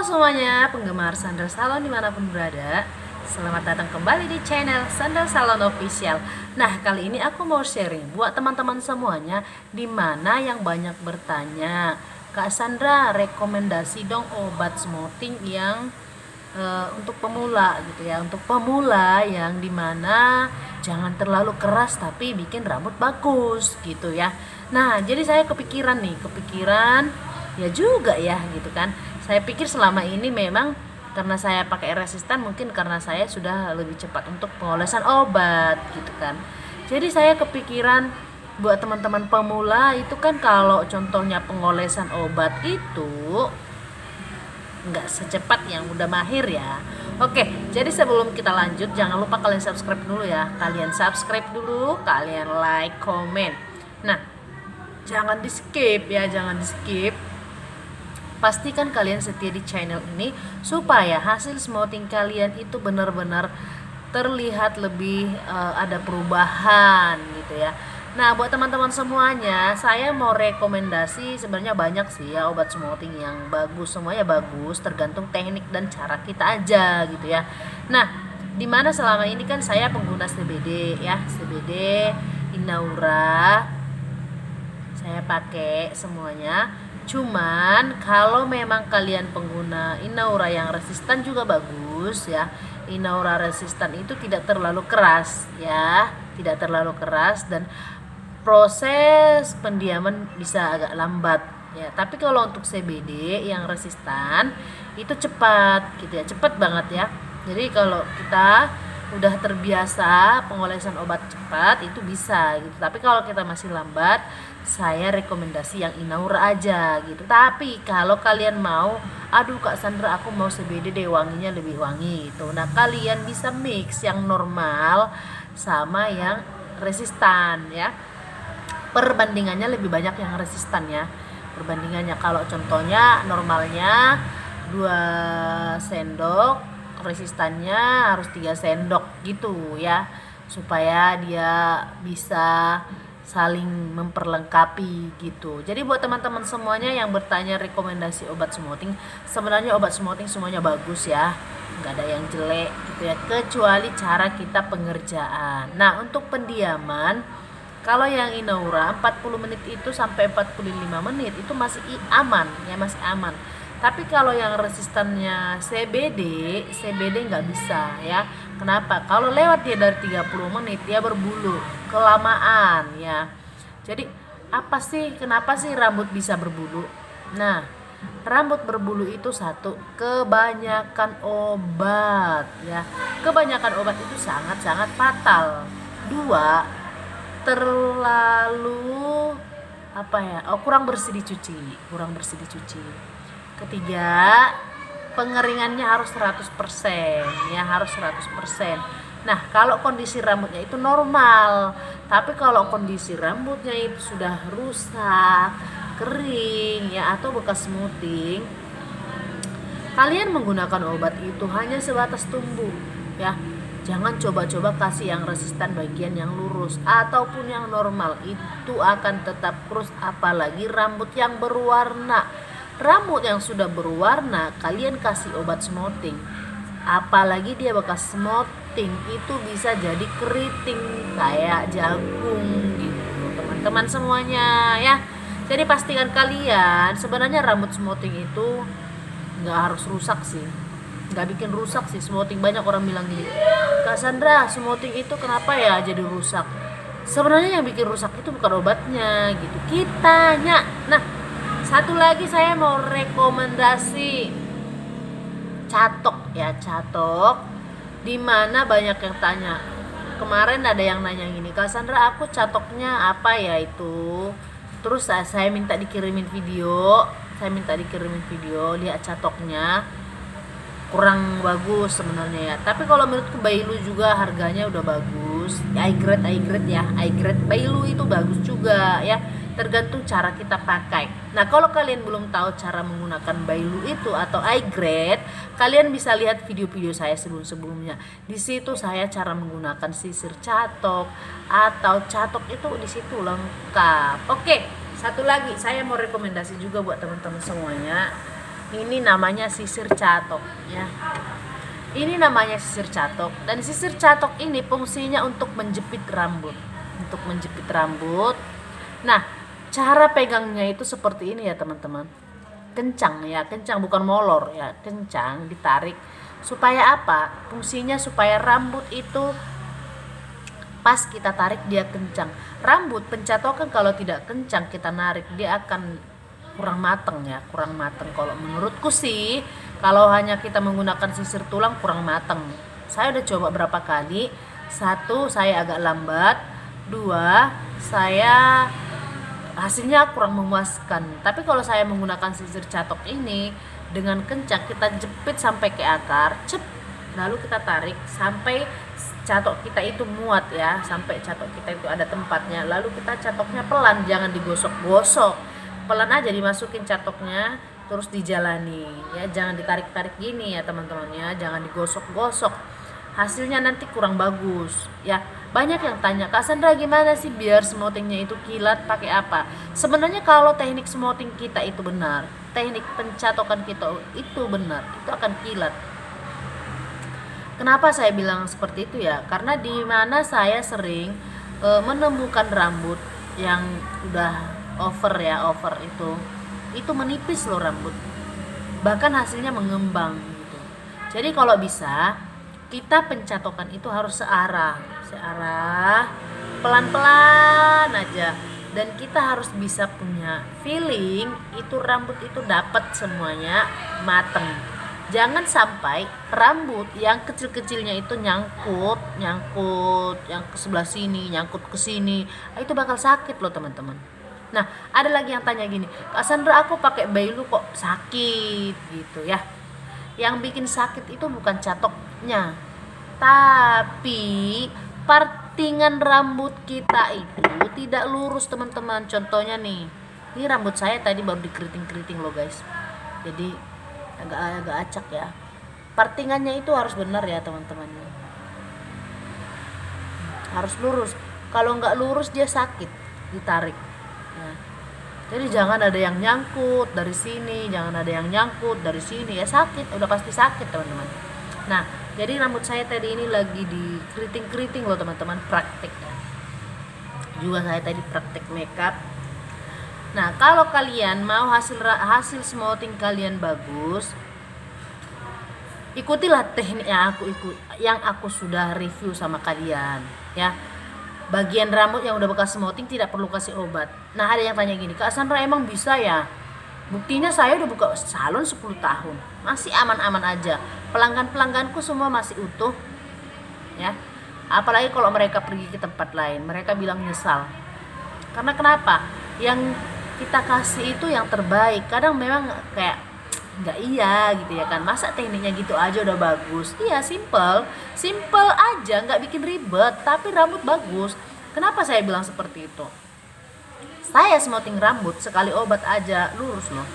Halo semuanya, penggemar Sandal Salon dimanapun berada. Selamat datang kembali di channel Sandal Salon Official. Nah, kali ini aku mau sharing buat teman-teman semuanya, dimana yang banyak bertanya, Kak Sandra, rekomendasi dong obat smoothing yang untuk pemula gitu ya. Untuk pemula yang dimana jangan terlalu keras tapi bikin rambut bagus gitu ya. Nah, jadi saya kepikiran ya juga ya gitu kan. Saya pikir selama ini memang karena saya pakai resistan, mungkin karena saya sudah lebih cepat untuk pengolesan obat gitu kan. Jadi saya kepikiran buat teman-teman pemula itu kan, kalau contohnya pengolesan obat itu nggak secepat yang udah mahir ya. Oke, jadi sebelum kita lanjut, jangan lupa kalian subscribe dulu ya. Kalian subscribe dulu, kalian like, komen. Nah, jangan di skip ya, jangan di skip. Pastikan kalian setia di channel ini supaya hasil smoothing kalian itu benar-benar terlihat lebih ada perubahan gitu ya. Nah, buat teman-teman semuanya, saya mau rekomendasi. Sebenarnya banyak sih ya obat smoothing yang bagus, semuanya bagus, tergantung teknik dan cara kita aja gitu ya. Nah, dimana selama ini kan saya pengguna CBD ya, CBD, Inaura, saya pakai semuanya. Cuman kalau memang kalian pengguna Inaura yang resistan juga bagus ya. Inaura resistan itu tidak terlalu keras ya, tidak terlalu keras, dan proses pendiaman bisa agak lambat ya. Tapi kalau untuk CBD yang resistan itu cepat gitu ya, cepat banget ya. Jadi kalau kita udah terbiasa pengolesan obat cepat itu bisa gitu. Tapi kalau kita masih lambat, saya rekomendasi yang Inaura aja gitu. Tapi kalau kalian mau, aduh Kak Sandra aku mau CBD deh, wanginya lebih wangi gitu. Nah, kalian bisa mix yang normal sama yang resistan ya. Perbandingannya lebih banyak yang resistan ya. Perbandingannya kalau contohnya normalnya 2 sendok, resistannya harus 3 sendok gitu ya, supaya dia bisa saling memperlengkapi gitu. Jadi buat teman-teman semuanya yang bertanya rekomendasi obat smoothing, sebenarnya obat smoothing semuanya bagus ya, nggak ada yang jelek gitu ya, kecuali cara kita pengerjaan. Nah, untuk pendiaman, kalau yang Inaura 40 menit itu sampai 45 menit itu masih aman ya, masih aman. Tapi kalau yang resistannya CBD nggak bisa ya. Kenapa? Kalau lewat dia dari 30 menit dia berbulu kelamaan ya. Jadi kenapa sih rambut bisa berbulu? Nah, rambut berbulu itu satu, kebanyakan obat ya. Kebanyakan obat itu sangat-sangat fatal. Dua, terlalu kurang bersih dicuci. Ketiga, pengeringannya harus 100% ya, harus 100%. Nah, kalau kondisi rambutnya itu normal, tapi kalau kondisi rambutnya itu sudah rusak, kering ya, atau bekas smoothing, kalian menggunakan obat itu hanya sebatas tumbuh ya. Jangan coba-coba kasih yang resistan bagian yang lurus ataupun yang normal, itu akan tetap kurus. Apalagi rambut yang berwarna. Rambut yang sudah berwarna kalian kasih obat smoothing, apalagi dia bekas smoothing, itu bisa jadi keriting kayak jagung gitu teman-teman semuanya ya. Jadi pastikan kalian, sebenarnya rambut smoothing itu nggak harus rusak sih, nggak bikin rusak sih smoothing. Banyak orang bilang gini, Kak Sandra, smoothing itu kenapa ya jadi rusak? Sebenarnya yang bikin rusak itu bukan obatnya gitu, kitanya. Nah, satu lagi saya mau rekomendasi catok ya, catok. Dimana banyak yang tanya, kemarin ada yang nanya gini, Kak Sandra aku catoknya apa ya itu. Terus saya minta dikirimin video, lihat catoknya kurang bagus sebenarnya ya. Tapi kalau menurutku Bailu juga harganya udah bagus. I grade ya. I grade Bailu itu bagus juga ya. Tergantung cara kita pakai. Nah, kalau kalian belum tahu cara menggunakan Bailu itu atau I grade, kalian bisa lihat video-video saya sebelum-sebelumnya. Di situ saya cara menggunakan sisir catok atau catok itu di situ lengkap. Oke, satu lagi saya mau rekomendasi juga buat teman-teman semuanya. Ini namanya sisir catok ya. Ini namanya sisir catok, dan sisir catok ini fungsinya untuk menjepit rambut. Untuk menjepit rambut. Nah, cara pegangnya itu seperti ini ya teman-teman. Kencang ya, kencang, bukan molor ya, kencang, ditarik. Supaya apa? Fungsinya supaya rambut itu pas kita tarik dia kencang. Rambut pencatokan kalau tidak kencang kita narik, dia akan kurang mateng ya, kurang mateng. Kalau menurutku sih, kalau hanya kita menggunakan sisir tulang kurang mateng. Saya udah coba berapa kali. Satu, saya agak lambat. Dua, saya hasilnya kurang memuaskan. Tapi kalau saya menggunakan sisir catok ini dengan kencang, kita jepit sampai ke akar, cep, lalu kita tarik sampai catok kita itu muat ya, sampai catok kita itu ada tempatnya. Lalu kita catoknya pelan, jangan digosok-gosok, pelan aja dimasukin catoknya, terus dijalani ya, jangan ditarik-tarik gini ya teman-teman ya, jangan digosok-gosok, hasilnya nanti kurang bagus ya. Banyak yang tanya, Kak Sandra gimana sih biar smoothingnya itu kilat, pakai apa? Sebenarnya kalau teknik smoothing kita itu benar, teknik pencatokan kita itu benar, itu akan kilat. Kenapa saya bilang seperti itu ya? Karena di mana saya sering menemukan rambut yang udah over ya, over itu menipis loh rambut, bahkan hasilnya mengembang gitu. Jadi kalau bisa kita pencatokan itu harus searah, pelan-pelan aja, dan kita harus bisa punya feeling itu rambut itu dapat semuanya mateng. Jangan sampai rambut yang kecil-kecilnya itu nyangkut yang ke sebelah sini, nyangkut ke sini, itu bakal sakit loh teman-teman. Nah, ada lagi yang tanya gini, Kak Sandra aku pakai Bailu kok sakit gitu ya. Yang bikin sakit itu bukan catoknya, tapi partingan rambut kita itu tidak lurus teman-teman. Contohnya nih, ini rambut saya tadi baru dikeriting-keriting loh guys, jadi agak acak ya. Partingannya itu harus benar ya teman-teman, harus lurus. Kalau nggak lurus dia sakit ditarik ya. Jadi jangan ada yang nyangkut dari sini, jangan ada yang nyangkut dari sini ya, sakit, udah pasti sakit teman-teman. Nah, jadi rambut saya tadi ini lagi di keriting-keriting loh teman-teman, praktek ya. Juga saya tadi praktek makeup. Nah, kalau kalian mau hasil smoothing kalian bagus, ikutilah teknik yang aku sudah review sama kalian ya. Bagian rambut yang udah bekas smoothing tidak perlu kasih obat. Nah, ada yang tanya gini, Kak Sandra emang bisa ya? Buktinya saya udah buka salon 10 tahun, masih aman-aman aja. Pelanggan-pelangganku semua masih utuh ya. Apalagi kalau mereka pergi ke tempat lain, mereka bilang nyesal. Karena kenapa? Yang kita kasih itu yang terbaik. Kadang memang kayak nggak iya gitu ya kan, masa tekniknya gitu aja udah bagus. Iya, simple aja, nggak bikin ribet, tapi rambut bagus. Kenapa saya bilang seperti itu? Saya smoothing rambut sekali obat aja lurus loh.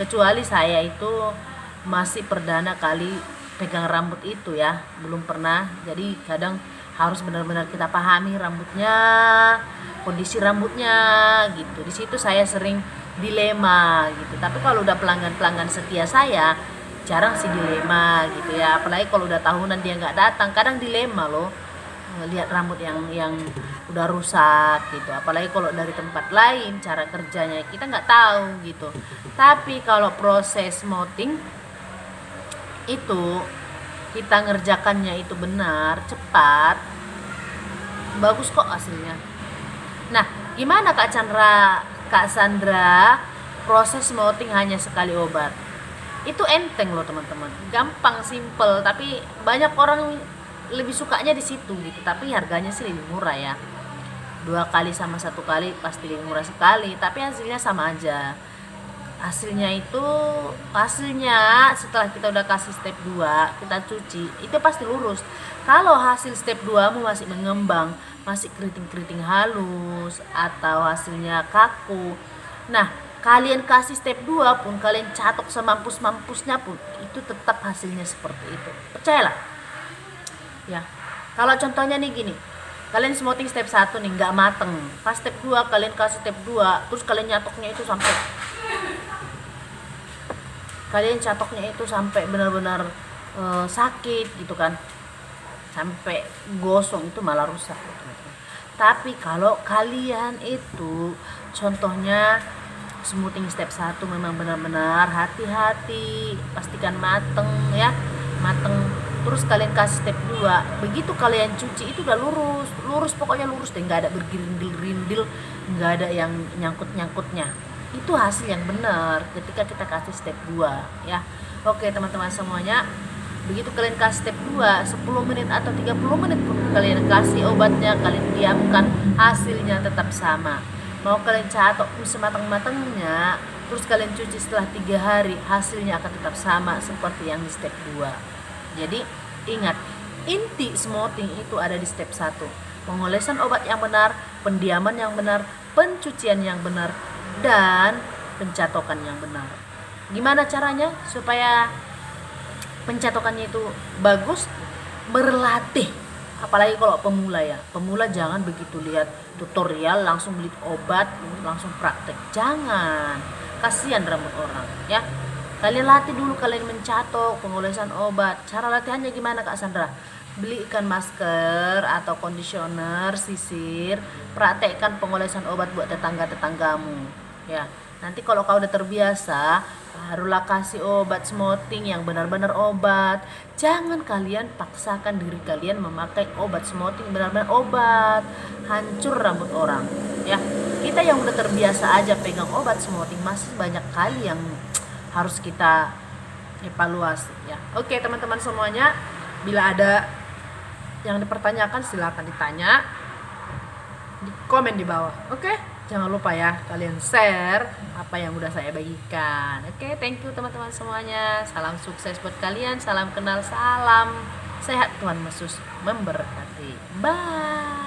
Kecuali saya itu masih perdana kali pegang rambut itu ya, belum pernah. Jadi kadang harus benar-benar kita pahami rambutnya, kondisi rambutnya gitu. Di situ saya sering dilema gitu. Tapi kalau udah pelanggan setia saya, jarang sih dilema gitu ya. Apalagi kalau udah tahunan dia nggak datang, kadang dilema loh, lihat rambut yang udah rusak gitu. Apalagi kalau dari tempat lain cara kerjanya kita nggak tahu gitu. Tapi kalau proses smoothing itu kita ngerjakannya itu benar, cepat, bagus kok hasilnya. Nah, gimana Kak Sandra proses smoothing hanya sekali obat? Itu enteng loh teman-teman, gampang, simple, tapi banyak orang lebih sukanya di situ gitu. Tapi harganya sih lebih murah ya, 2 kali sama 1 kali pasti lebih murah sekali, tapi hasilnya sama aja. Hasilnya setelah kita udah kasih step 2, kita cuci, itu pasti lurus. Kalau hasil step 2 mu masih mengembang, masih keriting-keriting halus, atau hasilnya kaku, nah kalian kasih step 2 pun, kalian catok semampus-mampusnya pun, itu tetap hasilnya seperti itu, percayalah ya. Kalau contohnya nih gini, kalian smoothing step 1 nih nggak mateng, pas step 2 kalian kasih step 2, terus kalian nyatoknya itu sampai kalian catoknya itu sampai benar-benar sakit gitu kan, sampai gosong, itu malah rusak teman-teman. Tapi kalau kalian itu contohnya smoothing step 1 memang benar-benar hati-hati, pastikan mateng ya, mateng. Terus kalian kasih step 2, begitu kalian cuci itu udah lurus pokoknya lurus deh, nggak ada bergerindil-gerindil, nggak ada yang nyangkut-nyangkutnya. Itu hasil yang benar ketika kita kasih step 2 ya. Oke teman-teman semuanya, begitu kalian kasih step 2 10 menit atau 30 menit pun kalian kasih obatnya, kalian diamkan, hasilnya tetap sama. Mau kalian catok sematang-matangnya, terus kalian cuci setelah 3 hari, hasilnya akan tetap sama seperti yang di step 2. Jadi ingat, inti smoothing itu ada di step 1. Pengolesan obat yang benar, pendiaman yang benar, pencucian yang benar, dan pencatokan yang benar. Gimana caranya supaya pencatokannya itu bagus? Berlatih. Apalagi kalau pemula ya, pemula jangan begitu lihat tutorial langsung beli obat langsung praktek, jangan, kasihan rambut orang ya. Kalian latih dulu, kalian mencatok pengolesan obat. Cara latihannya gimana Kak Sandra? Belikan masker atau conditioner, sisir, praktekkan pengolesan obat buat tetangga-tetanggamu ya. Nanti kalau kau udah terbiasa, barulah kasih obat smoothing yang benar-benar obat. Jangan kalian paksakan diri kalian memakai obat smoothing benar-benar obat, hancur rambut orang ya. Kita yang udah terbiasa aja pegang obat smoothing, masih banyak kali yang harus kita evaluasi ya. Oke teman-teman semuanya, bila ada yang dipertanyakan silakan ditanya di komen di bawah. Oke, jangan lupa ya kalian share apa yang udah saya bagikan. Oke, thank you teman-teman semuanya. Salam sukses buat kalian, salam kenal, salam sehat, Tuhan Yesus memberkati. Bye.